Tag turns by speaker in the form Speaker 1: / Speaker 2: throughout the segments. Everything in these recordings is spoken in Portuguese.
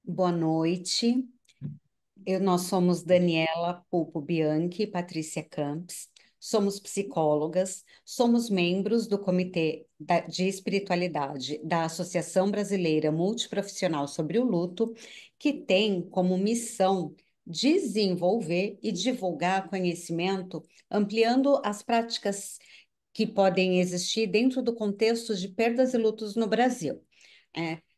Speaker 1: Boa noite. Nós somos Daniela Pulpo Bianchi e Patrícia Campos. Somos psicólogas, somos membros do Comitê de Espiritualidade da Associação Brasileira Multiprofissional sobre o Luto, que tem como missão desenvolver e divulgar conhecimento, ampliando as práticas que podem existir dentro do contexto de perdas e lutos no Brasil.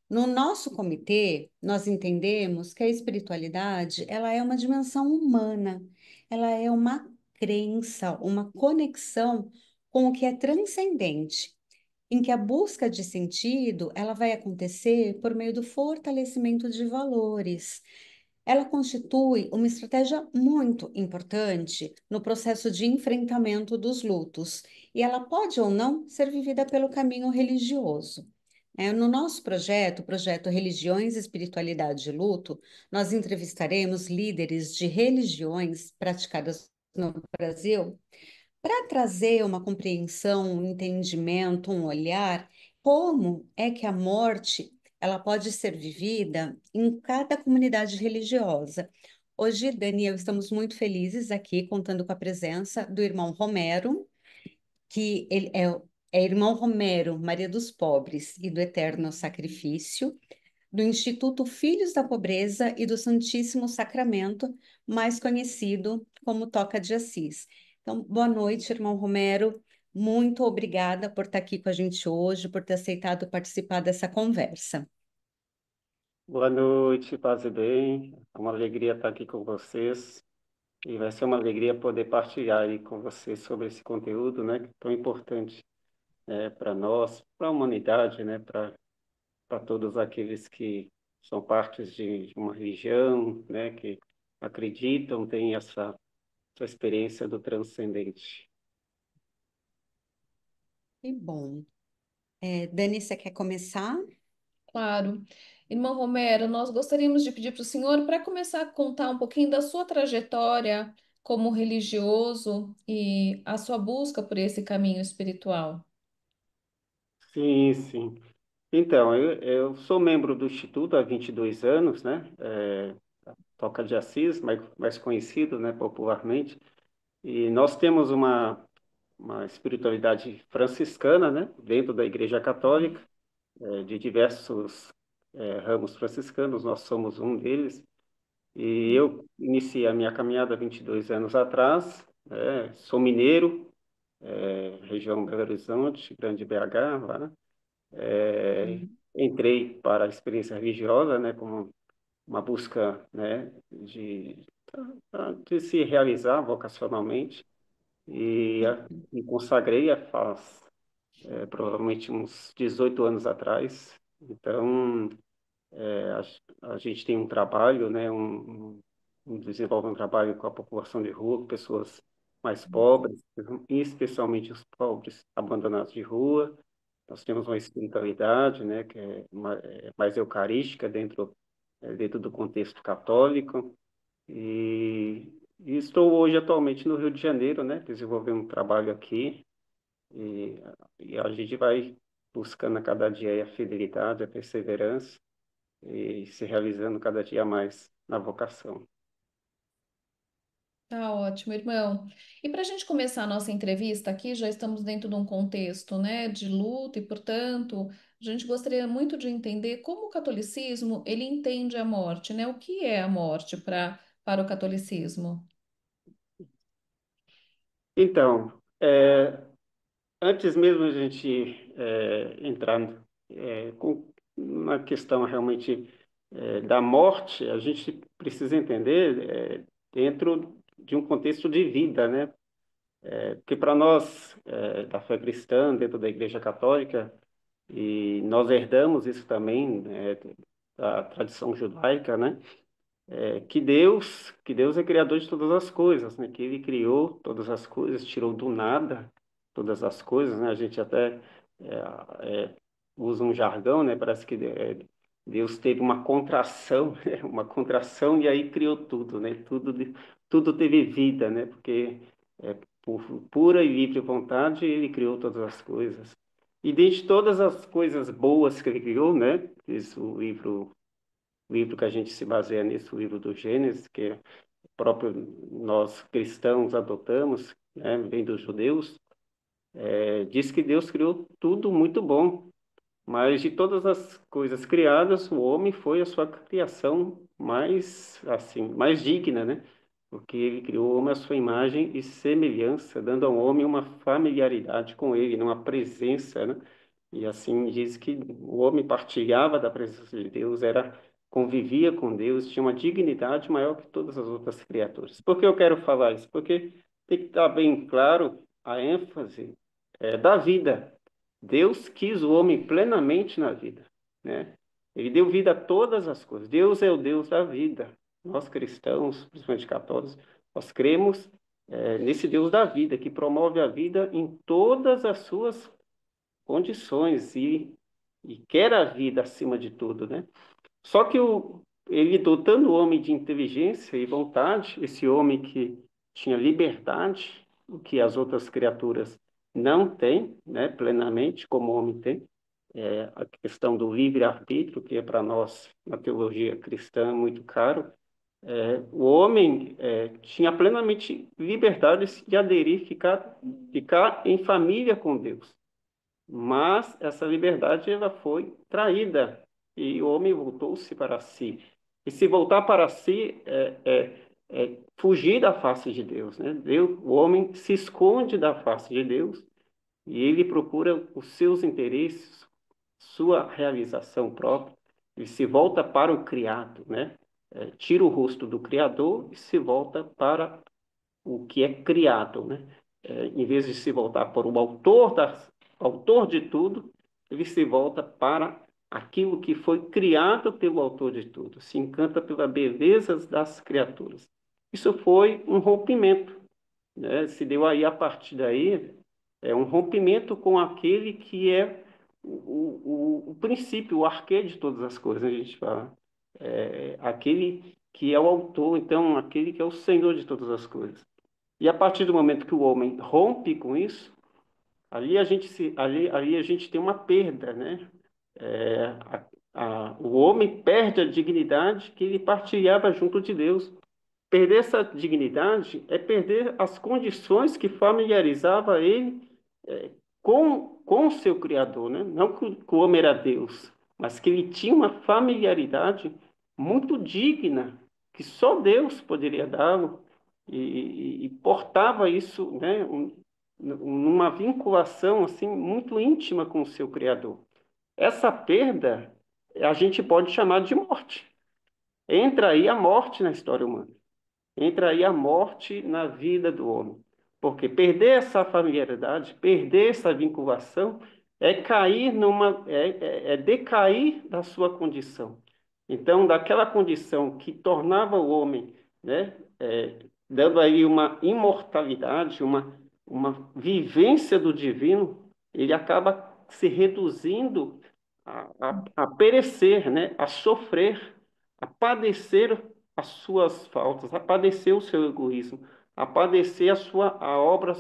Speaker 1: No nosso comitê, nós entendemos que a espiritualidade, ela é uma dimensão humana, ela é uma crença, uma conexão com o que é transcendente, em que a busca de sentido, ela vai acontecer por meio do fortalecimento de valores. Ela constitui uma estratégia muito importante no processo de enfrentamento dos lutos, e ela pode ou não ser vivida pelo caminho religioso. No nosso projeto, o projeto Religiões, Espiritualidade e Luto, nós entrevistaremos líderes de religiões praticadas no Brasil para trazer uma compreensão, um entendimento, um olhar, como é que a morte ela pode ser vivida em cada comunidade religiosa. Hoje, Daniel, estamos muito felizes aqui contando com a presença do irmão Romero, que ele é irmão Romero, Maria dos Pobres e do Eterno Sacrifício, do Instituto Filhos da Pobreza e do Santíssimo Sacramento, mais conhecido como Toca de Assis. Então, boa noite, irmão Romero. Muito obrigada por estar aqui com a gente hoje, por ter aceitado participar dessa conversa.
Speaker 2: Boa noite, paz e bem. É uma alegria estar aqui com vocês e vai ser uma alegria poder partilhar aí com vocês sobre esse conteúdo, né, que é tão importante para nós, para a humanidade, né, para todos aqueles que são partes de uma religião, né, que acreditam, têm essa experiência do transcendente.
Speaker 1: Que bom. Dani, você quer começar?
Speaker 3: Claro. Irmão Romero, nós gostaríamos de pedir para o senhor para começar a contar um pouquinho da sua trajetória como religioso e a sua busca por esse caminho espiritual.
Speaker 2: Sim, sim. Então, eu sou membro do Instituto há 22 anos, né? Toca de Assis, mais conhecido, né, popularmente. E nós temos uma espiritualidade franciscana, né, dentro da Igreja Católica, de diversos ramos franciscanos, nós somos um deles. E eu iniciei a minha caminhada há 22 anos atrás, sou mineiro, região Belo Horizonte, Grande BH, lá. Entrei para a experiência religiosa, né, como uma busca, né, de se realizar vocacionalmente. Me consagrei faz provavelmente uns 18 anos atrás. Então, a gente tem um trabalho, né, desenvolve um trabalho com a população de rua, com pessoas mais pobres, e especialmente os pobres abandonados de rua. Nós temos uma espiritualidade, né, que é mais eucarística dentro do contexto católico. E estou hoje atualmente no Rio de Janeiro, né, desenvolvendo um trabalho aqui. E, e a gente vai buscando a cada dia a fidelidade, a perseverança e se realizando cada dia mais na vocação.
Speaker 3: Tá ótimo, irmão. E para a gente começar a nossa entrevista aqui, já estamos dentro de um contexto, né, de luto e, portanto, a gente gostaria muito de entender como o catolicismo ele entende a morte, né? O que é a morte para o catolicismo?
Speaker 2: Então, antes mesmo a gente entrar na questão realmente da morte, a gente precisa entender dentro de um contexto de vida, né? Porque para nós, da fé cristã, dentro da Igreja Católica, e nós herdamos isso também, da tradição judaica, né? Que Deus é criador de todas as coisas, né? Que Ele criou todas as coisas, tirou do nada todas as coisas, né? A gente até usa um jargão, né? Parece que Deus teve uma contração, né? Uma contração e aí criou tudo, né? Tudo teve vida, né? Porque por pura e livre vontade Ele criou todas as coisas. E dentre todas as coisas boas que Ele criou, né? Diz o livro livro que a gente se baseia nesse, o livro do Gênesis, que próprio nós cristãos adotamos, né, vem dos judeus, diz que Deus criou tudo muito bom, mas de todas as coisas criadas, o homem foi a sua criação mais, assim, mais digna, né? Porque ele criou o homem à sua imagem e semelhança, dando ao homem uma familiaridade com ele, uma presença, né? E assim diz que o homem partilhava da presença de Deus, convivia com Deus, tinha uma dignidade maior que todas as outras criaturas. Por que eu quero falar isso? Porque tem que estar bem claro a ênfase da vida. Deus quis o homem plenamente na vida, né? Ele deu vida a todas as coisas. Deus é o Deus da vida. Nós cristãos, principalmente católicos, nós cremos nesse Deus da vida, que promove a vida em todas as suas condições e quer a vida acima de tudo, né? Só que ele dotando o homem de inteligência e vontade, esse homem que tinha liberdade, o que as outras criaturas não têm, né, plenamente, como o homem tem, a questão do livre-arbítrio, que é para nós, na teologia cristã, muito caro, o homem tinha plenamente liberdade de aderir, ficar em família com Deus. Mas essa liberdade ela foi traída e o homem voltou-se para si. E se voltar para si é fugir da face de Deus, né? O homem se esconde da face de Deus e ele procura os seus interesses, sua realização própria. Ele se volta para o criado, né? Tira o rosto do Criador e se volta para o que é criado, né? Em vez de se voltar para o autor de tudo, ele se volta para aquilo que foi criado pelo autor de tudo, se encanta pela beleza das criaturas. Isso foi um rompimento, né? Se deu aí a partir daí um rompimento com aquele que é o princípio, o arquê de todas as coisas, a gente fala. Aquele que é o autor, então, aquele que é o Senhor de todas as coisas. E a partir do momento que o homem rompe com isso, ali a gente tem uma perda, né? É, o homem perde a dignidade que ele partilhava junto de Deus. Perder essa dignidade é perder as condições que familiarizava ele é, com o seu Criador, né? Não que o homem era Deus, mas que ele tinha uma familiaridade muito digna, que só Deus poderia dar e portava isso, né? Numa vinculação assim muito íntima com o seu Criador. Essa perda a gente pode chamar de morte. Entra aí a morte na história humana. Entra aí a morte na vida do homem. Porque perder essa familiaridade, perder essa vinculação, é decair da sua condição. Então, daquela condição que tornava o homem, né, dando aí uma imortalidade, uma vivência do divino, ele acaba se reduzindo a perecer, né, a sofrer, a padecer as suas faltas, a padecer o seu egoísmo, a padecer a obra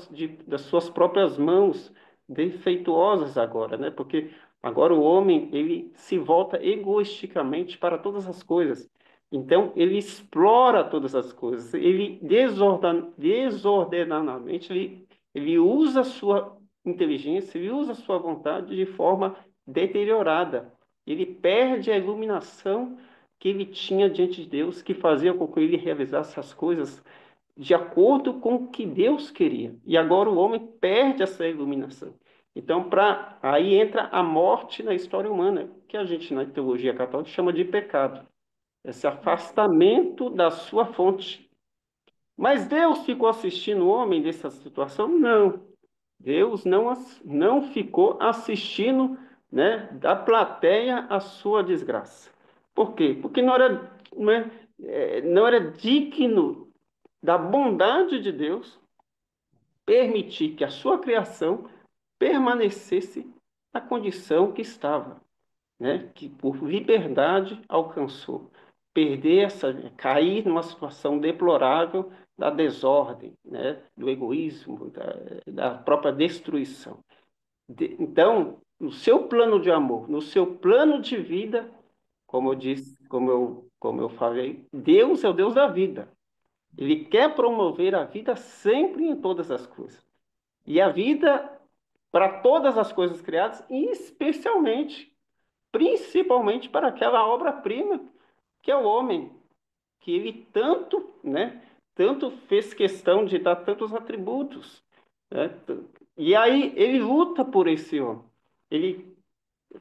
Speaker 2: das suas próprias mãos, defeituosas agora, né? Porque agora o homem, ele se volta egoisticamente para todas as coisas. Então, ele explora todas as coisas, ele desordenadamente, ele usa a sua inteligência, ele usa a sua vontade de forma deteriorada. Ele perde a iluminação que ele tinha diante de Deus, que fazia com que ele realizasse as coisas de acordo com o que Deus queria. E agora o homem perde essa iluminação. Então, aí entra a morte na história humana, que a gente na teologia católica chama de pecado. Esse afastamento da sua fonte. Mas Deus ficou assistindo o homem dessa situação? Não. Deus não ficou assistindo, né, da plateia a sua desgraça. Por quê? Porque não era digno da bondade de Deus permitir que a sua criação permanecesse na condição que estava, né, que por liberdade alcançou. Cair numa situação deplorável da desordem, né, do egoísmo, da própria destruição. Então, no seu plano de amor, no seu plano de vida, como eu disse, como eu falei, Deus é o Deus da vida. Ele quer promover a vida sempre em todas as coisas. E a vida para todas as coisas criadas, e especialmente, principalmente para aquela obra-prima que é o homem, que ele tanto, né, tanto fez questão de dar tantos atributos, né? E aí ele luta por esse homem. Ele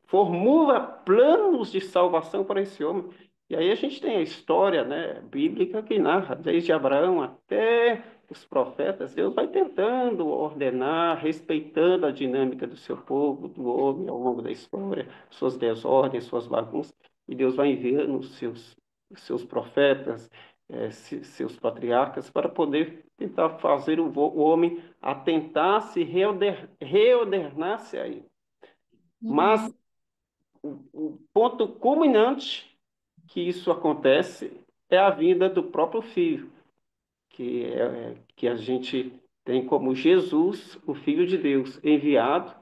Speaker 2: formula planos de salvação para esse homem. E aí a gente tem a história, né, bíblica que narra, desde Abraão até os profetas, Deus vai tentando ordenar, respeitando a dinâmica do seu povo, do homem, ao longo da história, suas desordens, suas bagunças, e Deus vai enviando os seus profetas, seus patriarcas, para poder tentar fazer o homem a tentar se reordenar-se a ele. Mas
Speaker 3: Uhum.
Speaker 2: o ponto culminante que isso acontece é a vinda do próprio Filho, que a gente tem como Jesus, o Filho de Deus, enviado,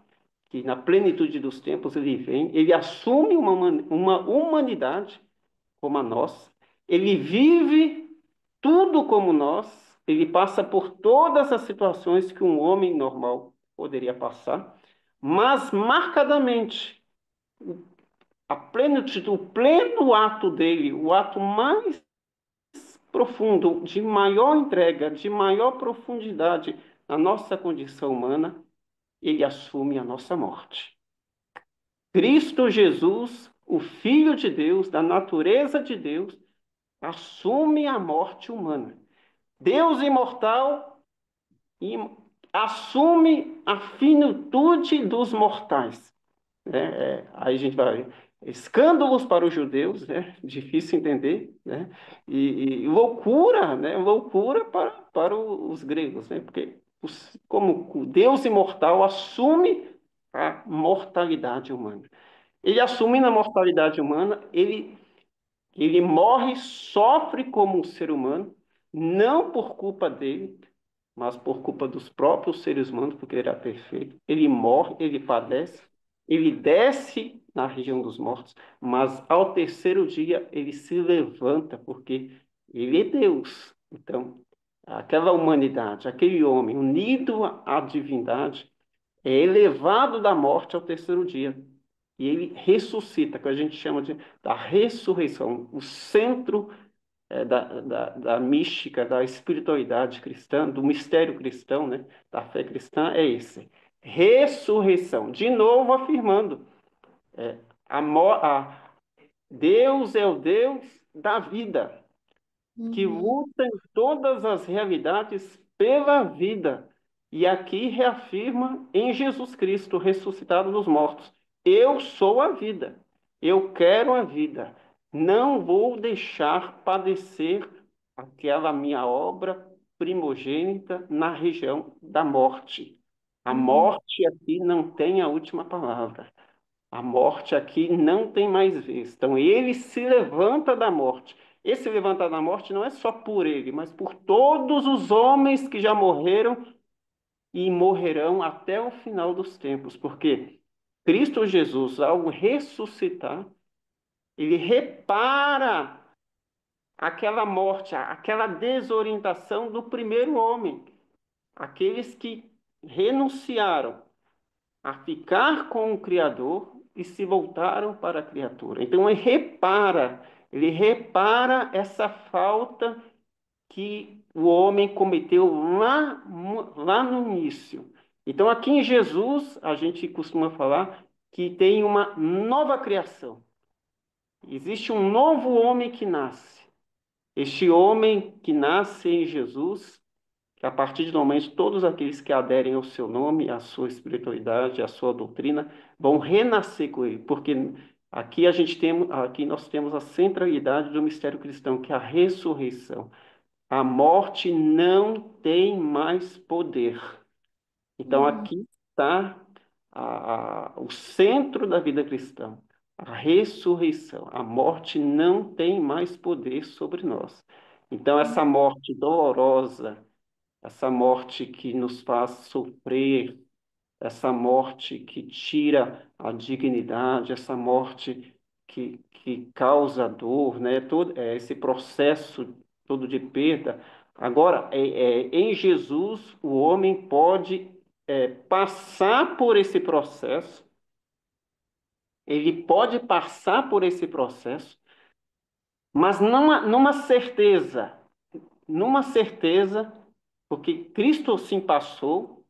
Speaker 2: que na plenitude dos tempos ele vem, ele assume uma humanidade como a nossa, ele vive tudo como nós, ele passa por todas as situações que um homem normal poderia passar, mas marcadamente a plenitude, o pleno ato dele, o ato mais profundo, de maior entrega, de maior profundidade na nossa condição humana, ele assume a nossa morte. Cristo Jesus, o Filho de Deus, da natureza de Deus, assume a morte humana. Deus imortal assume a finitude dos mortais. Né? Aí a gente vai escândalos para os judeus, né? Difícil entender, né? E loucura, né? Loucura para os gregos, né? Porque como o Deus imortal assume a mortalidade humana. Ele assume a mortalidade humana, ele morre, sofre como um ser humano, não por culpa dele, mas por culpa dos próprios seres humanos, porque ele era perfeito. Ele morre, ele padece, ele desce na região dos mortos, mas ao terceiro dia ele se levanta, porque ele é Deus. Então, aquela humanidade, aquele homem unido à divindade, é elevado da morte ao terceiro dia. E ele ressuscita, que a gente chama da ressurreição, o centro da mística, da espiritualidade cristã, do mistério cristão, né, da fé cristã, é esse. Ressurreição. De novo afirmando, é, Deus é o Deus da vida, que
Speaker 3: Uhum.
Speaker 2: luta em todas as realidades pela vida. E aqui reafirma em Jesus Cristo, ressuscitado dos mortos: eu sou a vida, eu quero a vida, não vou deixar padecer aquela minha obra primogênita na região da morte. A
Speaker 3: Uhum.
Speaker 2: morte aqui não tem a última palavra. A morte aqui não tem mais vez. Então, ele se levanta da morte. Esse levantar da morte não é só por ele, mas por todos os homens que já morreram e morrerão até o final dos tempos. Porque Cristo Jesus, ao ressuscitar, ele repara aquela morte, aquela desorientação do primeiro homem. Aqueles que renunciaram a ficar com o Criador e se voltaram para a criatura. Então ele repara essa falta que o homem cometeu lá no início. Então, aqui em Jesus, a gente costuma falar que tem uma nova criação. Existe um novo homem que nasce. Este homem que nasce em Jesus, que a partir de momento todos aqueles que aderem ao seu nome, à sua espiritualidade, à sua doutrina, vão renascer com ele, porque aqui nós temos a centralidade do mistério cristão, que é a ressurreição. A morte não tem mais poder. Então
Speaker 3: Uhum.
Speaker 2: aqui está o centro da vida cristã, a ressurreição. A morte não tem mais poder sobre nós. Então essa morte dolorosa, essa morte que nos faz sofrer, essa morte que tira a dignidade, essa morte que causa dor, né? Todo esse processo todo de perda. Agora, em Jesus, o homem pode passar por esse processo, ele pode passar por esse processo, mas numa certeza, porque Cristo sim passou,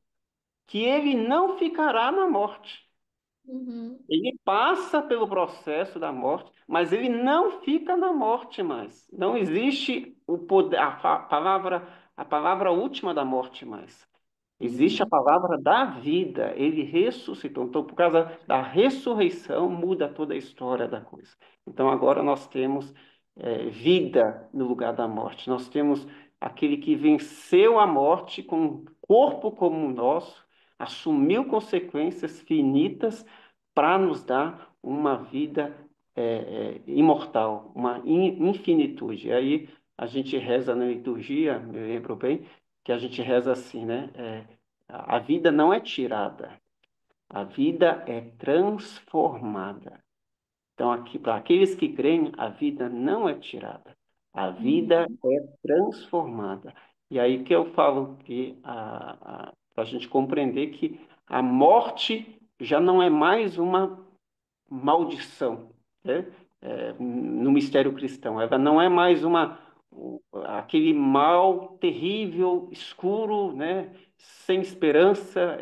Speaker 2: que ele não ficará na morte.
Speaker 3: Uhum,
Speaker 2: Ele passa pelo processo da morte, mas ele não fica na morte mais. Não existe o poder, a palavra última da morte mais. Existe a
Speaker 3: uhum,
Speaker 2: palavra da vida. Ele ressuscitou. Então, por causa da ressurreição, muda toda a história da coisa. Então, agora nós temos vida no lugar da morte. Nós temos aquele que venceu a morte com um corpo como o nosso, assumiu consequências finitas para nos dar uma vida imortal, uma infinitude. E aí a gente reza na liturgia, me lembro bem, que a gente reza assim, né? A vida não é tirada, a vida é transformada. Então, aqui, para aqueles que creem, a vida não é tirada, a vida
Speaker 3: uhum.
Speaker 2: é transformada. E aí que eu falo que para a gente compreender que a morte já não é mais uma maldição, né? No mistério cristão. Ela não é mais aquele mal terrível, escuro, né? Sem esperança,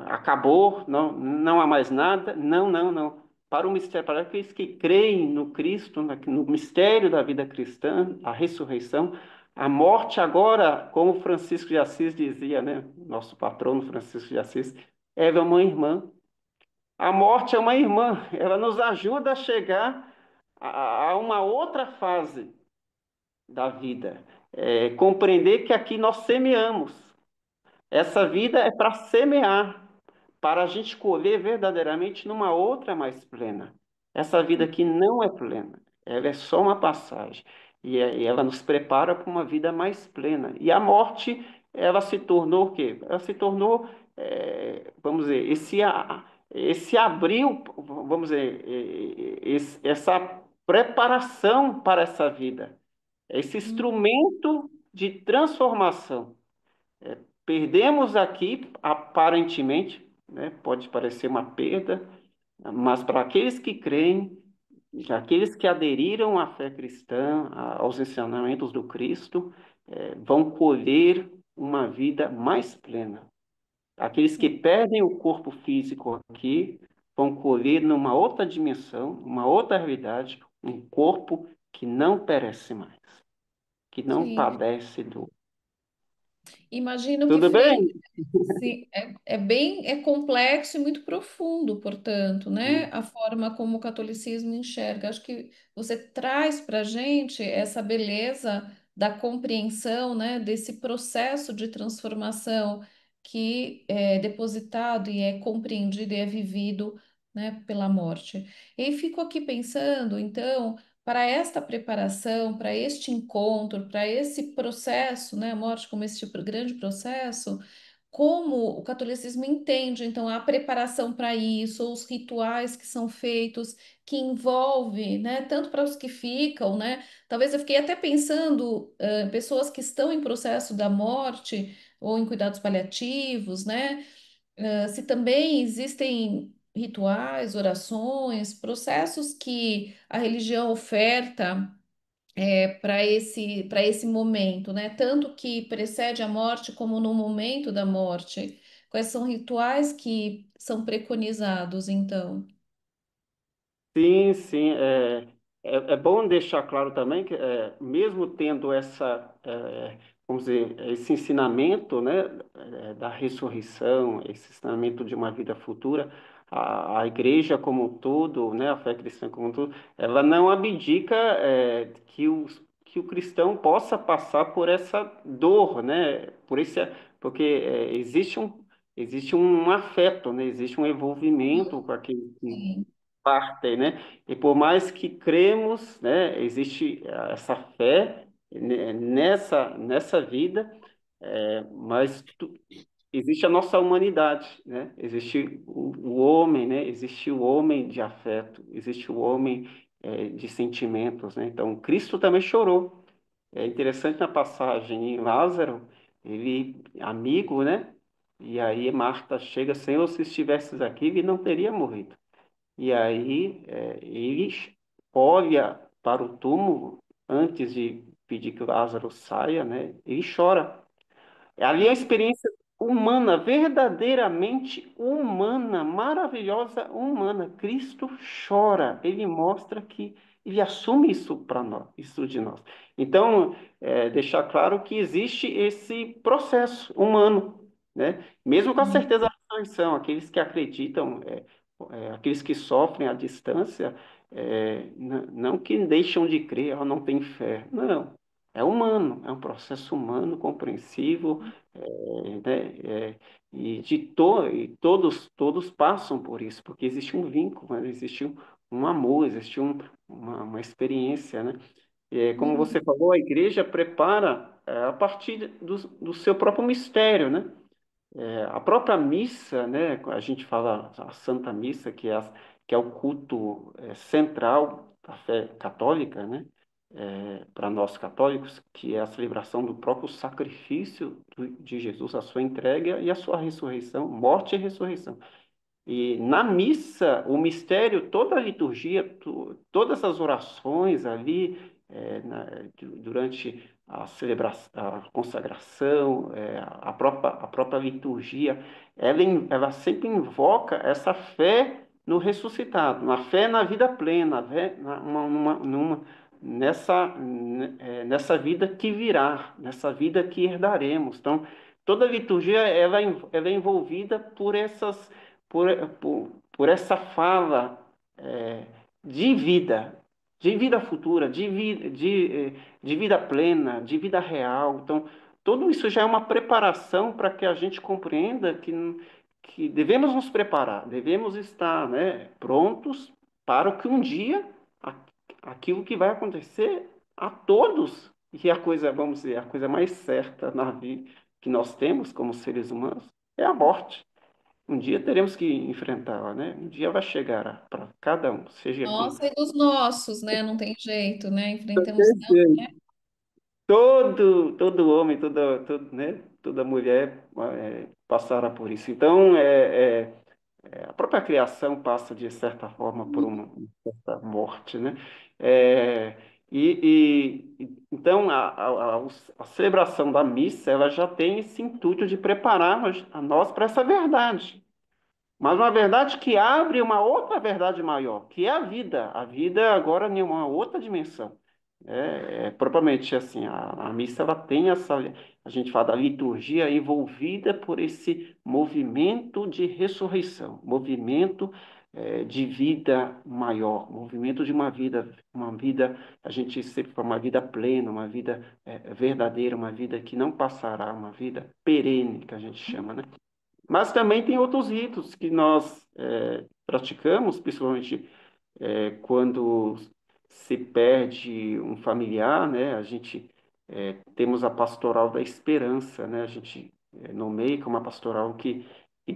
Speaker 2: acabou, não há mais nada. Não, não, não. Para o mistério, para aqueles que creem no Cristo, no mistério da vida cristã, a ressurreição, a morte agora, como Francisco de Assis dizia, né? Nosso patrono Francisco de Assis, ela é uma irmã. A morte é uma irmã, ela nos ajuda a chegar a uma outra fase da vida. Compreender que aqui nós semeamos. Essa vida é para semear, para a gente colher verdadeiramente numa outra mais plena. Essa vida aqui não é plena, ela é só uma passagem. E ela nos prepara para uma vida mais plena. E a morte, ela se tornou o quê? Ela se tornou, vamos dizer, esse abril, vamos dizer, essa preparação para essa vida, esse
Speaker 3: Uhum.
Speaker 2: instrumento de transformação. Perdemos aqui, aparentemente, né, pode parecer uma perda, mas para aqueles que creem, aqueles que aderiram à fé cristã, aos ensinamentos do Cristo, vão colher uma vida mais plena. Aqueles que perdem o corpo físico aqui vão colher numa outra dimensão, uma outra realidade, um corpo que não perece mais, que não
Speaker 3: Sim,
Speaker 2: padece dor.
Speaker 3: imagino que
Speaker 2: Tudo bem?
Speaker 3: sim, é complexo e muito profundo, portanto, né? A forma como o catolicismo enxerga. Acho que você traz para a gente essa beleza da compreensão, né, desse processo de transformação que é depositado e é compreendido e é vivido, né, pela morte. E fico aqui pensando, então, para esta preparação, para este encontro, para esse processo, né, a morte como esse grande processo, como o catolicismo entende, então, a preparação para isso, ou os rituais que são feitos, que envolve, né, tanto para os que ficam, né, talvez eu fiquei até pensando, pessoas que estão em processo da morte, ou em cuidados paliativos, né, se também existem rituais, orações, processos que a religião oferta para esse momento, né? Tanto que precede a morte como no momento da morte. Quais são rituais que são preconizados, então?
Speaker 2: Sim, sim. É bom deixar claro também que, mesmo tendo vamos dizer, esse ensinamento, né, da ressurreição, esse ensinamento de uma vida futura, a igreja como um todo, né, a fé cristã como um todo, ela não abdica, que o cristão possa passar por essa dor, né, porque existe um afeto, né, existe um envolvimento com aquele que
Speaker 3: Sim,
Speaker 2: parte, né? E por mais que cremos, né, existe essa fé nessa vida, mas existe a nossa humanidade, né? Existe o homem, né? Existe o homem de afeto, existe o homem de sentimentos, né? Então, Cristo também chorou. É interessante na passagem em Lázaro, ele, amigo, né? E aí Marta chega, Senhor, se estivesses aqui, ele não teria morrido. E aí ele olha para o túmulo antes de pedir que Lázaro saia, né? Ele chora. Ali é a experiência humana, verdadeiramente humana, maravilhosa, humana. Cristo chora, ele mostra que ele assume isso para nós, isso de nós. Então, deixar claro que existe esse processo humano, né? Mesmo com a
Speaker 3: Sim.
Speaker 2: certeza da ressurreição, aqueles que acreditam, aqueles que sofrem à distância, não que deixam de crer ou não têm fé, não. É humano, é um processo humano, compreensivo, né? E todos passam por isso, porque existe um vínculo, né? Existe um amor, existe uma experiência, né? Como
Speaker 3: Uhum.
Speaker 2: você falou, a igreja prepara a partir do seu próprio mistério, né? A própria missa, né? A gente fala a Santa Missa, que é o culto central da fé católica, né? Para nós católicos, que é a celebração do próprio sacrifício de Jesus, a sua entrega e a sua ressurreição, morte e ressurreição. E na missa, o mistério, toda a liturgia, todas as orações ali, durante a celebração, a consagração, a própria liturgia, ela sempre invoca essa fé no ressuscitado, uma fé na vida plena, fé nessa vida que virá, nessa vida que herdaremos. Então, toda a liturgia ela é envolvida por, por essa fala é, de vida, de vida futura, de vida plena, de vida real. Então, tudo isso já é uma preparação para que a gente compreenda que devemos nos preparar, devemos estar, né, prontos para o que um dia, a- aquilo que vai acontecer a todos, e a coisa, vamos dizer, a coisa mais certa na vida que nós temos como seres humanos é a morte. Um dia teremos que enfrentá-la, né? Um dia vai chegar para cada um, seja quem
Speaker 3: Nossa,
Speaker 2: for.
Speaker 3: e dos nossos, né? Não tem jeito, né? Enfrentamos tanto, né?
Speaker 2: Perfeito. Todo homem, né? Toda mulher passará por isso. Então, a própria criação passa, de certa forma, por uma certa morte, né? É, então, a celebração da missa, ela já tem esse intuito de preparar a nós para essa verdade. Mas uma verdade que abre uma outra verdade maior, que é a vida. A vida agora em uma outra dimensão. Propriamente assim, a missa ela tem a gente fala da liturgia envolvida por esse movimento de ressurreição, movimento de vida maior, movimento de uma vida, a gente sempre fala, uma vida plena, uma vida verdadeira, uma vida que não passará, uma vida perene, que a gente chama, né? Mas também tem outros ritos que nós praticamos, principalmente quando se perde um familiar, né? A gente temos a pastoral da esperança, né? A gente nomeia como uma pastoral que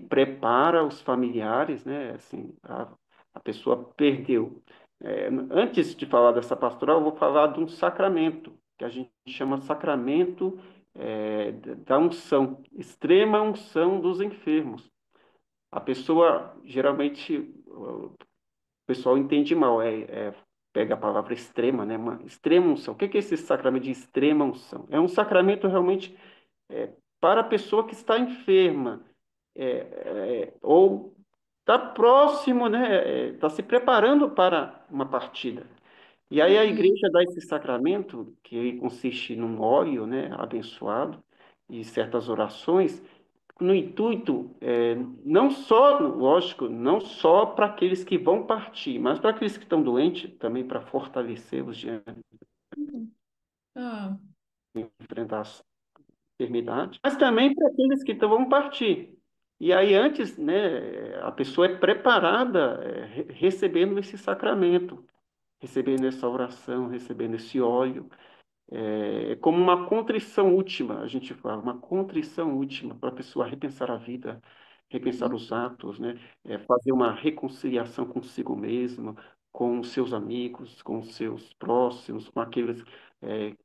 Speaker 2: prepara os familiares, né? Assim, a pessoa perdeu. Antes de falar dessa pastoral, eu vou falar de um sacramento, que a gente chama sacramento da unção, extrema unção dos enfermos. A pessoa, geralmente, o pessoal entende mal, pega a palavra extrema, né? Uma extrema unção. O que é esse sacramento de extrema unção? É um sacramento realmente para a pessoa que está enferma, ou está próximo, né? Está se preparando para uma partida. E aí a
Speaker 3: Uhum.
Speaker 2: igreja dá esse sacramento, que consiste num óleo, né, abençoado, e certas orações, no intuito, não só, lógico, não só para aqueles que vão partir, mas para aqueles que estão doentes, também para fortalecê-los diante
Speaker 3: Uhum. Ah,
Speaker 2: de enfrentar as enfermidades, mas também para aqueles que vão partir. E aí, antes, né, a pessoa é preparada, recebendo esse sacramento, recebendo essa oração, recebendo esse óleo. Como uma contrição última, a gente fala, uma contrição última para a pessoa repensar a vida, repensar os atos, né? Fazer uma reconciliação consigo mesmo, com os seus amigos, com os seus próximos, com aqueles, é,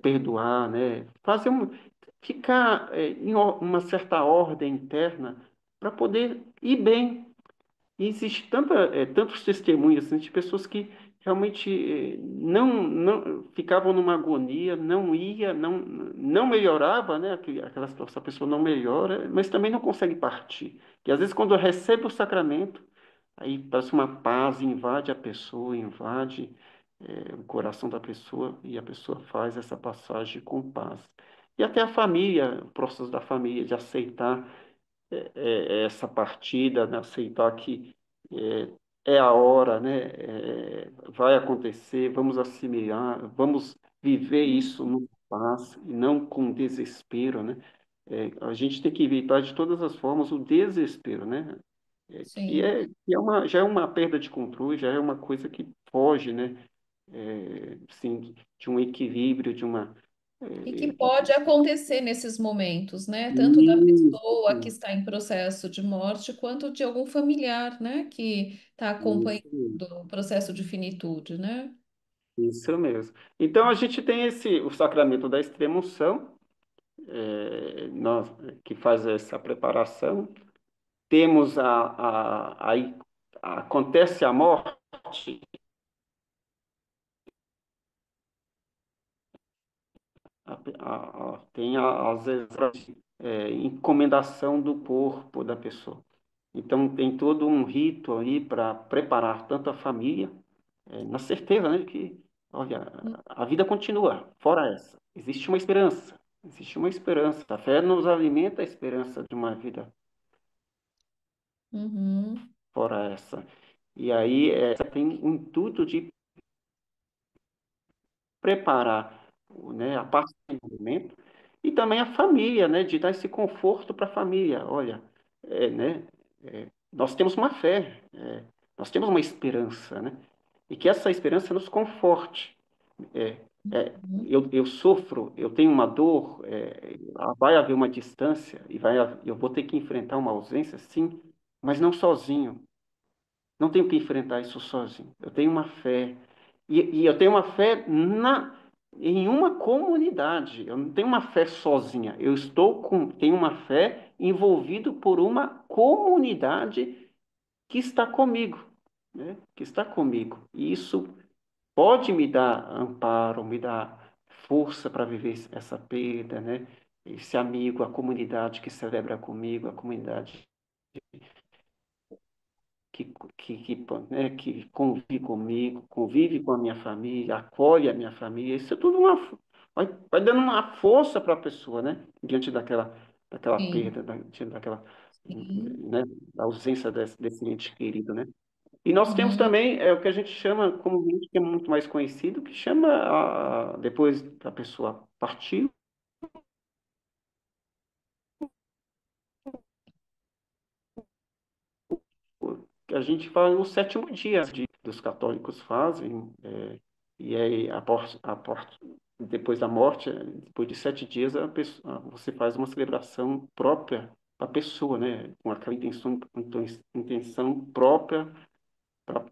Speaker 2: perdoar, né? Ficar uma certa ordem interna para poder ir bem. E existe tantos testemunhos assim, de pessoas que realmente não ficavam numa agonia, não melhorava, né? Essa pessoa não melhora, mas também não consegue partir. E às vezes quando recebe o sacramento, aí parece uma paz invade a pessoa, invade o coração da pessoa e a pessoa faz essa passagem com paz. E até a família, o processo da família de aceitar essa partida, né? Aceitar que é a hora, né? Vai acontecer, vamos assimilar, vamos viver isso no paz e não com desespero, né? A gente tem que evitar de todas as formas o desespero, né?
Speaker 3: Sim.
Speaker 2: Já é uma perda de controle, já é uma coisa que foge, né? Assim, de um equilíbrio, de uma
Speaker 3: E que
Speaker 2: é,
Speaker 3: pode acontecer nesses momentos, né? Tanto da pessoa que
Speaker 2: isso,
Speaker 3: está em processo de morte, quanto de algum familiar, né? Que está acompanhando
Speaker 2: isso.
Speaker 3: o processo de finitude, né?
Speaker 2: Isso mesmo. Então a gente tem o sacramento da extrema-unção, que faz essa preparação. Temos aí acontece a morte, tem às vezes encomendação do corpo da pessoa. Então tem todo um rito aí para preparar tanto a família, na certeza, né, de que, olha, a vida continua, fora essa. Existe uma esperança, existe uma esperança. A fé nos alimenta a esperança de uma vida
Speaker 3: Uhum.
Speaker 2: fora essa. E aí tem o intuito de preparar, né, a parte do movimento e também a família, né, de dar esse conforto para a família. Olha, né, nós temos uma fé, nós temos uma esperança, né, e que essa esperança nos conforte. É,
Speaker 3: Uhum.
Speaker 2: eu sofro, eu tenho uma dor, vai haver uma distância e eu vou ter que enfrentar uma ausência, sim, mas não sozinho. Não tenho que enfrentar isso sozinho. Eu tenho uma fé. E eu tenho uma fé em uma comunidade. Eu não tenho uma fé sozinha. Tenho uma fé envolvido por uma comunidade que está comigo, né? Que está comigo. E isso pode me dar amparo, me dar força para viver essa perda, né? Esse amigo, a comunidade que celebra comigo, a comunidade que, que convive comigo, convive com a minha família, acolhe a minha família. Isso é tudo vai dando uma força para a pessoa, né? Diante daquela
Speaker 3: Sim,
Speaker 2: perda, diante daquela,
Speaker 3: sim.
Speaker 2: né? Da ausência desse ente querido, né? E nós temos
Speaker 3: Uhum.
Speaker 2: também o que a gente chama comumente, que é muito mais conhecido, que chama, depois da pessoa partir, que a gente fala no sétimo dia, dos católicos fazem, e aí depois da morte, depois de 7 dias, você faz uma celebração própria para a pessoa, né? Com aquela intenção própria para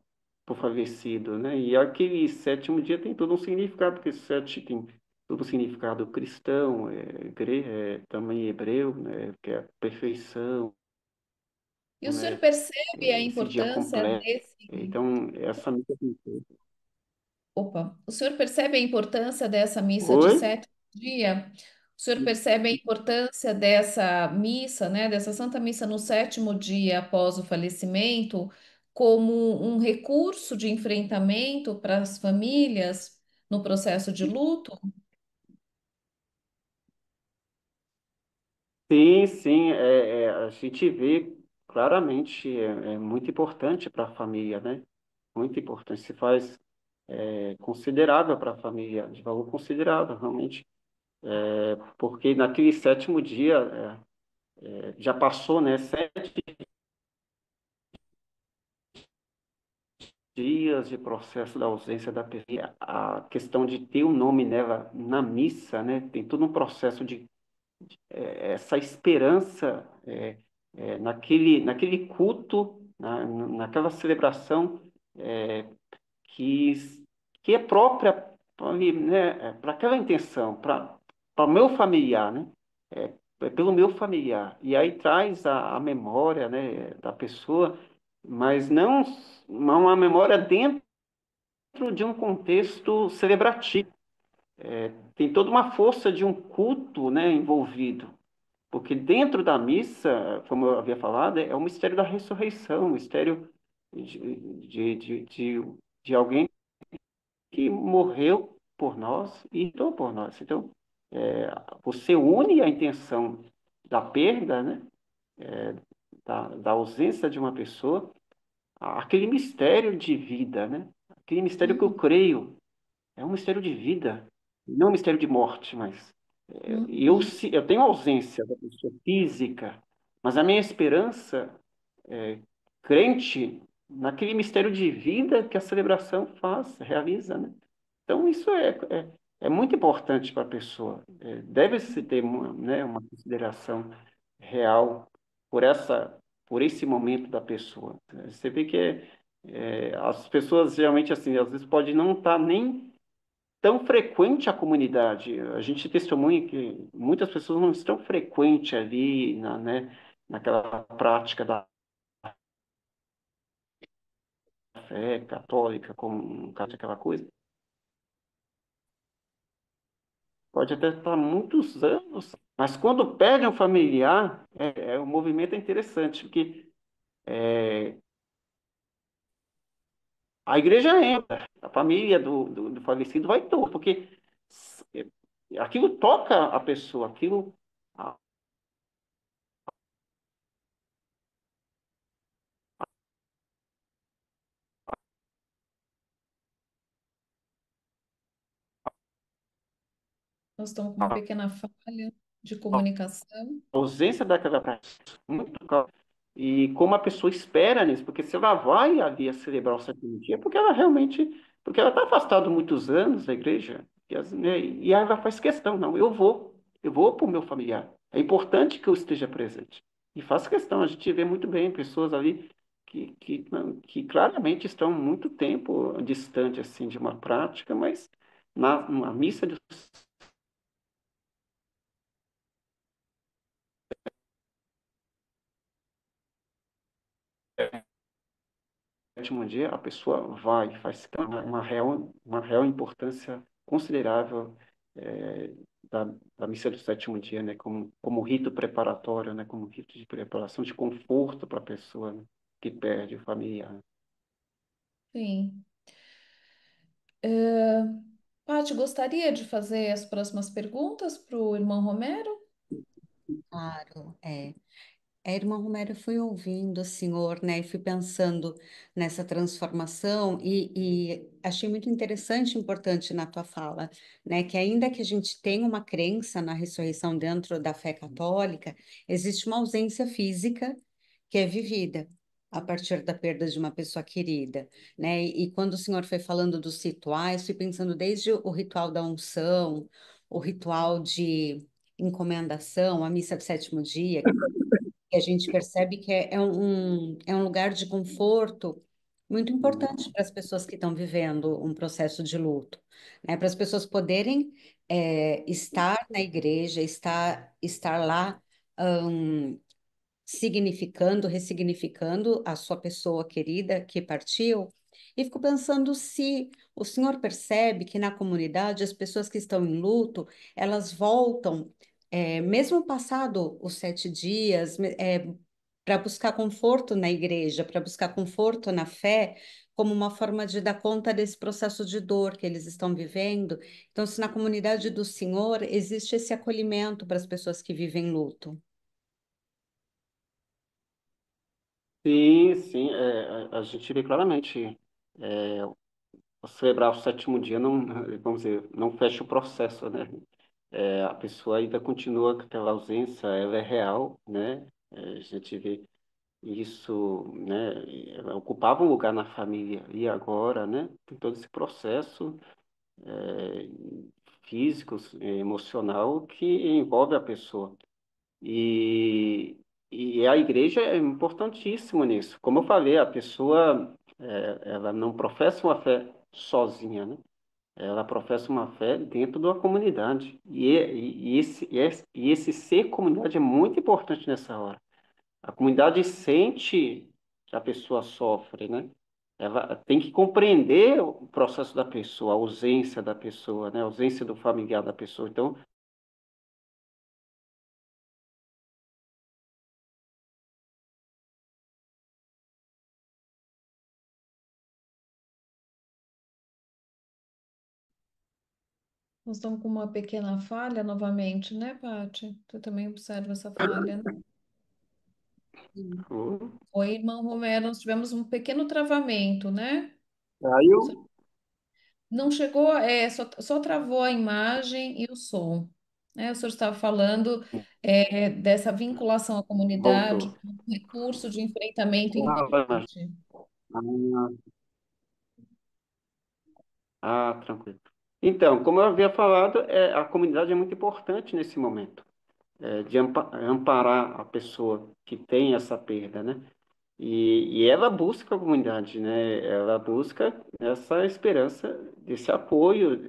Speaker 2: o falecido, né? E aquele sétimo dia tem todo um significado, porque sete tem todo um significado cristão, também hebreu, né? Que é a perfeição,
Speaker 3: E o senhor
Speaker 2: né?
Speaker 3: percebe a
Speaker 2: Esse dia
Speaker 3: importância
Speaker 2: completo.
Speaker 3: desse.
Speaker 2: Então, essa missa.
Speaker 3: Opa, o senhor percebe a importância dessa missa de
Speaker 2: Oi?
Speaker 3: sétimo dia? O senhor percebe a importância dessa missa, né, dessa Santa Missa no sétimo dia após o falecimento, como um recurso de enfrentamento para as famílias no processo de luto?
Speaker 2: Sim, sim, a gente vê claramente, é muito importante para a família, né? Muito importante, se faz considerável para a família, de valor considerável, realmente, porque naquele sétimo dia, já passou, né, 7 dias de processo da ausência da pessoa, a questão de ter o nome nela na missa, né, tem todo um processo de essa esperança, naquele culto, naquela celebração é, que, que é própria ali, né, para aquela intenção, para o meu familiar, né? Pelo meu familiar. E aí traz a memória, né, da pessoa, mas não uma memória dentro de um contexto celebrativo. Tem toda uma força de um culto, né, envolvido. Porque dentro da missa, como eu havia falado, é o mistério da ressurreição, o mistério de, de, de, de, de alguém que morreu por nós e lutou por nós. Então, é, você une a intenção da perda, né, da ausência de uma pessoa, àquele mistério de vida, né? Aquele mistério que eu
Speaker 3: Uhum,
Speaker 2: creio. É um mistério de vida, não um mistério de morte, mas
Speaker 3: uhum.
Speaker 2: eu tenho ausência da pessoa física, mas a minha esperança é crente naquele mistério de vida que a celebração faz, realiza, né? Então, isso é muito importante para a pessoa. Deve-se ter uma, né, uma consideração real por por esse momento da pessoa. Você vê que as pessoas geralmente, assim, às vezes pode não estar nem tão frequente a comunidade. A gente testemunha que muitas pessoas não estão frequentes ali, né, naquela prática da fé católica, como no caso aquela coisa. Pode até estar muitos anos, mas quando perde um familiar, o movimento é interessante, porque a igreja entra, a família do falecido vai todo, porque aquilo toca a pessoa, aquilo.
Speaker 3: Nós estamos com uma
Speaker 2: A,
Speaker 3: pequena falha de comunicação.
Speaker 2: ausência daquela prática muito claro. E como a pessoa espera nisso, porque se ela vai ali a celebrar o sétimo dia, porque ela realmente, porque ela está afastada muitos anos da igreja, né, e aí ela faz questão, não, eu vou para o meu familiar. É importante que eu esteja presente. E faz questão, a gente vê muito bem pessoas ali que claramente estão muito tempo distante assim de uma prática, mas na missa de sétimo dia, a pessoa vai, faz uma real importância considerável da, da missa do sétimo dia, né, como rito preparatório, né, como rito de preparação, de conforto para a pessoa, né, que perde o familiar.
Speaker 3: Sim. Paty, gostaria de fazer as próximas perguntas para o irmão Romero?
Speaker 1: Claro, A irmã Romero foi ouvindo o senhor, né, e fui pensando nessa transformação e achei muito interessante e importante na tua fala, né, que ainda que a gente tenha uma crença na ressurreição dentro da fé católica, existe uma ausência física que é vivida a partir da perda de uma pessoa querida, né? E quando o senhor foi falando dos rituais, fui pensando desde o ritual da unção, o ritual de encomendação, a missa do sétimo dia, que a gente percebe que é um lugar de conforto muito importante para as pessoas que estão vivendo um processo de luto, né? Para as pessoas poderem estar na igreja, estar lá significando, ressignificando a sua pessoa querida que partiu. E fico pensando se o senhor percebe que na comunidade as pessoas que estão em luto, elas voltam, mesmo passado os 7 dias, para buscar conforto na igreja, para buscar conforto na fé, como uma forma de dar conta desse processo de dor que eles estão vivendo. Então, se na comunidade do Senhor existe esse acolhimento para as pessoas que vivem luto.
Speaker 2: Sim, sim, a gente vê claramente, celebrar o sétimo dia não, vamos dizer, não fecha o processo, né? A pessoa ainda continua com aquela ausência, ela é real, né? A gente vê isso, né? Ela ocupava um lugar na família e agora, né? Tem todo esse processo é, físico, emocional que envolve a pessoa. E, e a igreja é importantíssima nisso. Como eu falei, a pessoa, ela não professa uma fé sozinha, né? Ela professa uma fé dentro de uma comunidade. E esse ser comunidade é muito importante nessa hora. A comunidade sente que a pessoa sofre, né? Ela tem que compreender o processo da pessoa, a ausência da pessoa, né? A ausência do familiar da pessoa. Então,
Speaker 3: Nós estamos com uma pequena falha novamente, né, Paty? Você também observa essa falha, né?
Speaker 1: Sim.
Speaker 3: Oi, irmão Romero, nós tivemos um pequeno travamento, né?
Speaker 2: aí eu
Speaker 3: Não chegou, só travou a imagem e o som. Né? O senhor estava falando dessa vinculação à comunidade
Speaker 2: voltou.
Speaker 3: como um recurso de enfrentamento em
Speaker 2: Ah,
Speaker 3: limite.
Speaker 2: tranquilo. Então, como eu havia falado, a comunidade é muito importante nesse momento, de amparar a pessoa que tem essa perda, né? E ela busca a comunidade, né? Ela busca essa esperança desse apoio.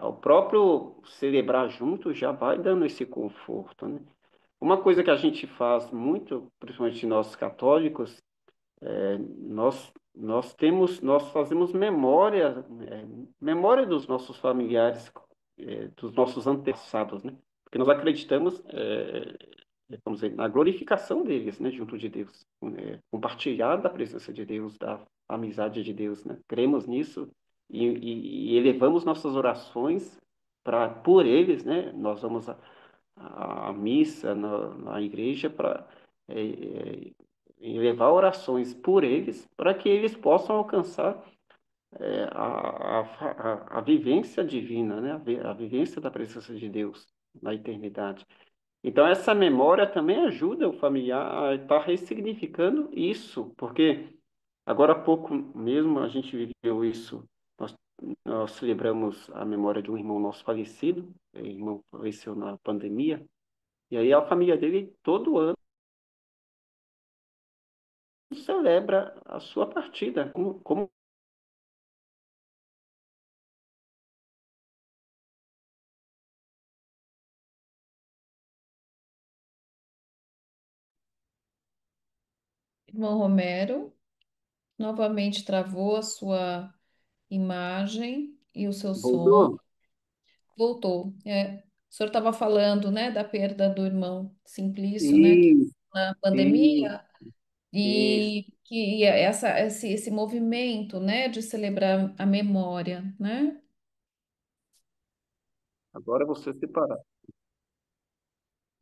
Speaker 2: O próprio celebrar junto já vai dando esse conforto, né? Uma coisa que a gente faz muito, principalmente nós católicos, nós fazemos memória dos nossos familiares, dos nossos antepassados, né? Porque nós acreditamos, vamos dizer, na glorificação deles, né, junto de Deus, compartilhar da presença de Deus, da amizade de Deus, né? Cremos nisso e elevamos nossas orações por eles, né? Nós vamos à missa na igreja para elevar orações por eles, para que eles possam alcançar a vivência divina, né? A vivência da presença de Deus na eternidade. Então, essa memória também ajuda o familiar a estar ressignificando isso, porque agora há pouco mesmo a gente viveu isso. Nós, nós celebramos a memória de um irmão nosso falecido, o irmão faleceu na pandemia, e aí a família dele todo ano celebra a sua partida, como
Speaker 3: Irmão Romero, novamente travou a sua imagem e o seu som.
Speaker 2: voltou.
Speaker 3: Voltou. O senhor estava falando, né, da perda do irmão Simplício, né,
Speaker 2: Isso,
Speaker 3: na
Speaker 2: isso,
Speaker 3: pandemia.
Speaker 2: isso.
Speaker 3: E que esse movimento, né, de celebrar a memória, né?
Speaker 2: Agora você separar.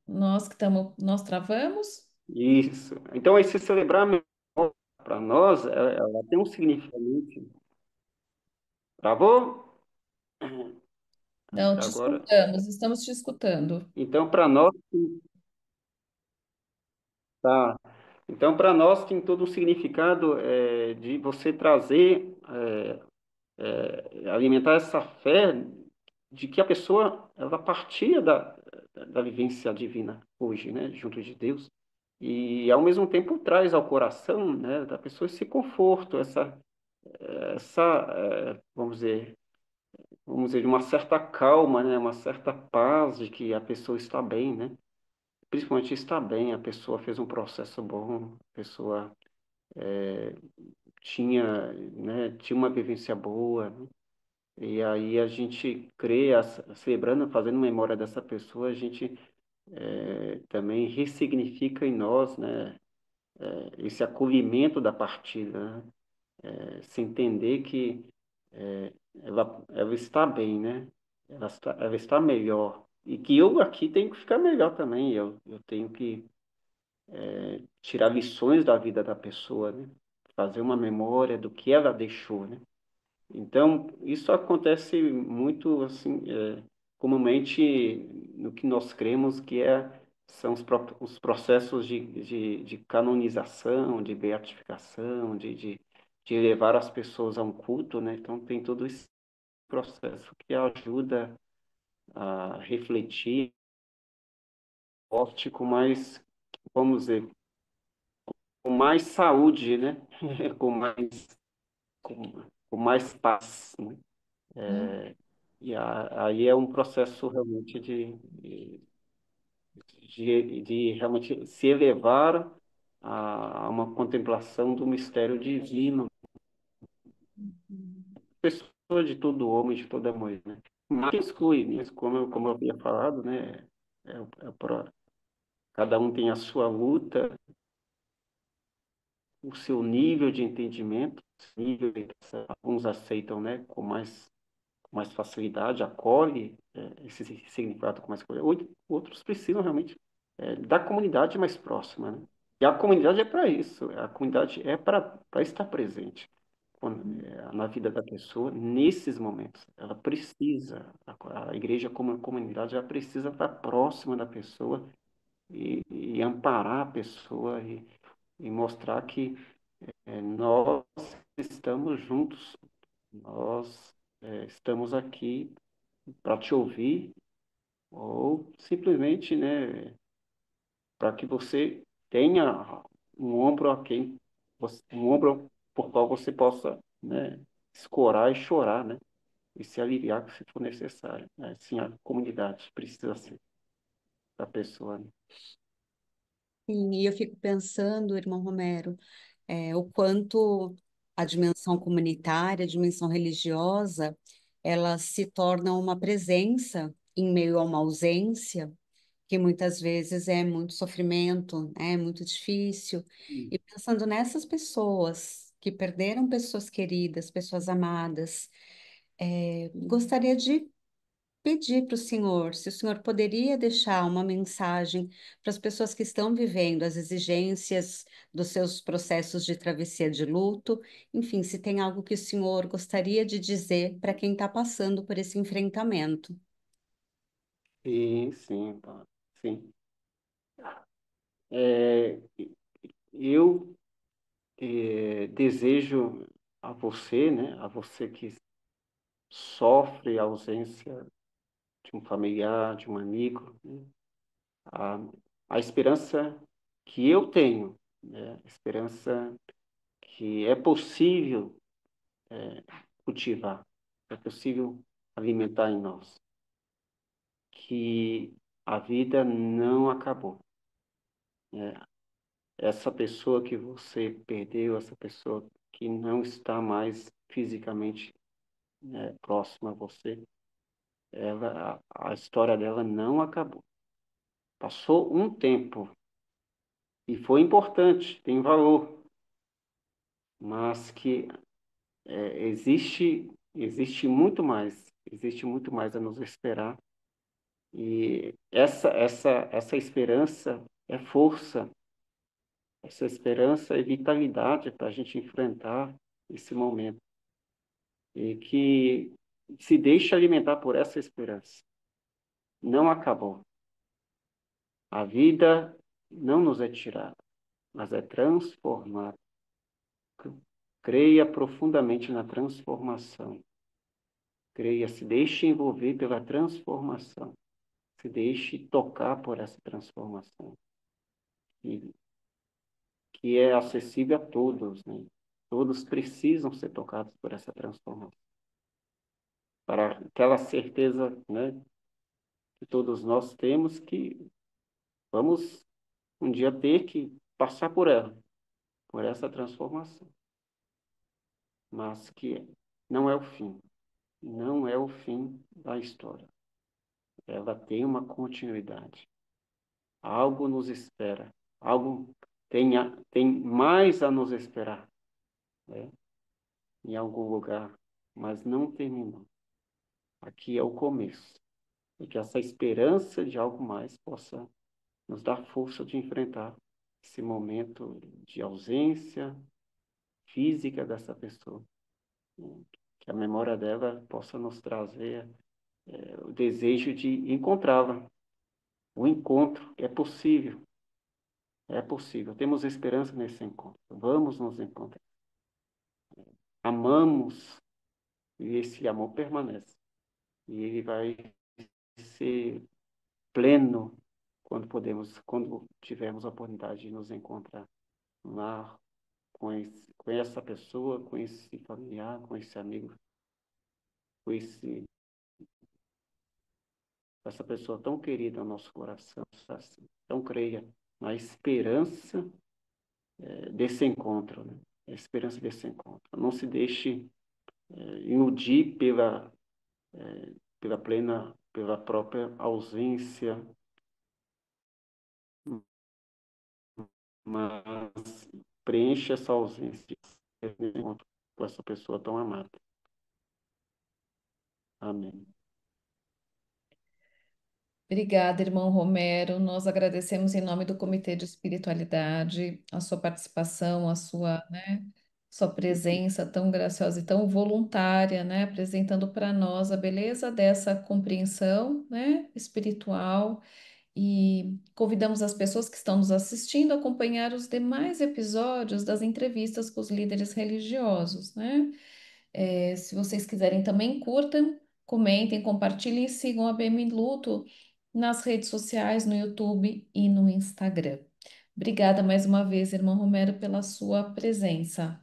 Speaker 3: Nós que estamos, nós travamos?
Speaker 2: Isso. Então, esse celebrar a memória, para nós, ela tem um significado. Travou? Acho
Speaker 3: Não,
Speaker 2: que
Speaker 3: te
Speaker 2: agora.
Speaker 3: escutamos, estamos te escutando.
Speaker 2: Então, para nós, tá. Então, para nós tem todo um significado de você trazer, alimentar essa fé de que a pessoa ela partia da vivência divina hoje, né, junto de Deus, e ao mesmo tempo traz ao coração, né, da pessoa esse conforto, vamos dizer, uma certa calma, né, uma certa paz de que a pessoa está bem, né, principalmente está bem, a pessoa fez um processo bom, a pessoa tinha uma vivência boa, né? E aí a gente crê, celebrando, fazendo memória dessa pessoa, a gente também ressignifica em nós, né, esse acolhimento da partida, né? Se entender que ela está bem, né? Ela está melhor. E que eu aqui tenho que ficar melhor também. Eu tenho que tirar lições da vida da pessoa, né? Fazer uma memória do que ela deixou, né? Então, isso acontece muito, assim, comumente no que nós cremos que são os processos de canonização, de beatificação, de levar as pessoas a um culto, né? Então, tem todo esse processo que ajuda a refletir óptico, mas vamos dizer, com mais saúde, né? Com mais, com mais paz, né?
Speaker 3: Hum,
Speaker 2: Aí é um processo realmente de realmente se elevar a uma contemplação do mistério divino, pessoa de todo homem, de toda mulher, né? Mas exclui, né? Como eu havia falado, né? Cada um tem a sua luta, o seu nível de entendimento, alguns aceitam, né? Com mais facilidade, acolhe esse significado com mais coisa. Outros precisam realmente da comunidade mais próxima, né? E a comunidade é para isso, a comunidade é para estar presente na vida da pessoa nesses momentos. Ela precisa, a igreja como comunidade, ela precisa estar próxima da pessoa e amparar a pessoa e mostrar que nós estamos juntos, nós estamos aqui para te ouvir ou simplesmente, né, para que você tenha um ombro a quem um ombro por qual você possa, né, escorar e chorar, né, e se aliviar se for necessário. Né? Assim, a comunidade precisa ser da pessoa. Né?
Speaker 1: Sim, e eu fico pensando, irmão Romero, o quanto a dimensão comunitária, a dimensão religiosa, ela se torna uma presença em meio a uma ausência, que muitas vezes é muito sofrimento, né, é muito difícil. E pensando nessas pessoas que perderam pessoas queridas, pessoas amadas, gostaria de pedir para o senhor se o senhor poderia deixar uma mensagem para as pessoas que estão vivendo as exigências dos seus processos de travessia de luto, enfim, se tem algo que o senhor gostaria de dizer para quem está passando por esse enfrentamento.
Speaker 2: Sim, sim, tá. Sim. É, eu desejo a você, né, a você que sofre a ausência de um familiar, de um amigo, né, a, a esperança que eu tenho, né, a esperança que é possível cultivar, é possível alimentar em nós, que a vida não acabou. Né? Essa pessoa que você perdeu, essa pessoa que não está mais fisicamente, né, próxima a você, a história dela não acabou. Passou um tempo e foi importante, tem valor, mas que existe muito mais a nos esperar. E essa esperança é força, essa esperança é vitalidade para a gente enfrentar esse momento. E que se deixe alimentar por essa esperança. Não acabou. A vida não nos é tirada, mas é transformada. Creia profundamente na transformação. Creia, se deixe envolver pela transformação. Se deixe tocar por essa transformação. E que é acessível a todos, né? Todos precisam ser tocados por essa transformação. Para aquela certeza, né, que todos nós temos que vamos um dia ter que passar por ela, por essa transformação. Mas que não é o fim. Não é o fim da história. Ela tem uma continuidade. Algo nos espera. Algo tem mais a nos esperar, né? Em algum lugar, mas não terminou. Aqui é o começo. E que essa esperança de algo mais possa nos dar força de enfrentar esse momento de ausência física dessa pessoa. Que a memória dela possa nos trazer o desejo de encontrá-la. O encontro é possível. É possível. Temos esperança nesse encontro. Vamos nos encontrar. Amamos e esse amor permanece. E ele vai ser pleno quando tivermos a oportunidade de nos encontrar lá com essa pessoa, com esse familiar, com esse amigo, com essa pessoa tão querida ao nosso coração, assim. Então creia na esperança desse encontro, né? A esperança desse encontro. Não se deixe iludir pela própria ausência, mas preencha essa ausência de encontro com essa pessoa tão amada. Amém.
Speaker 3: Obrigada, irmão Romero. Nós agradecemos em nome do Comitê de Espiritualidade a sua participação, a sua, né, sua presença tão graciosa e tão voluntária, né, apresentando para nós a beleza dessa compreensão, né, espiritual. E convidamos as pessoas que estão nos assistindo a acompanhar os demais episódios das entrevistas com os líderes religiosos, né? Se vocês quiserem também, curtam, comentem, compartilhem e sigam a BM Luto nas redes sociais, no YouTube e no Instagram. Obrigada mais uma vez, irmão Romero, pela sua presença.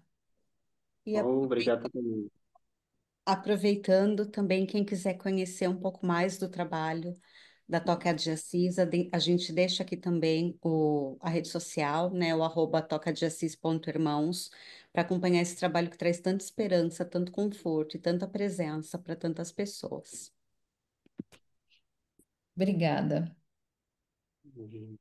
Speaker 1: E
Speaker 2: Obrigado também.
Speaker 1: aproveitando também, quem quiser conhecer um pouco mais do trabalho da Toca de Assis, a gente deixa aqui também a rede social, né, o @tocadeassis.irmãos, para acompanhar esse trabalho que traz tanta esperança, tanto conforto e tanta presença para tantas pessoas.
Speaker 3: Obrigada.
Speaker 2: Uhum.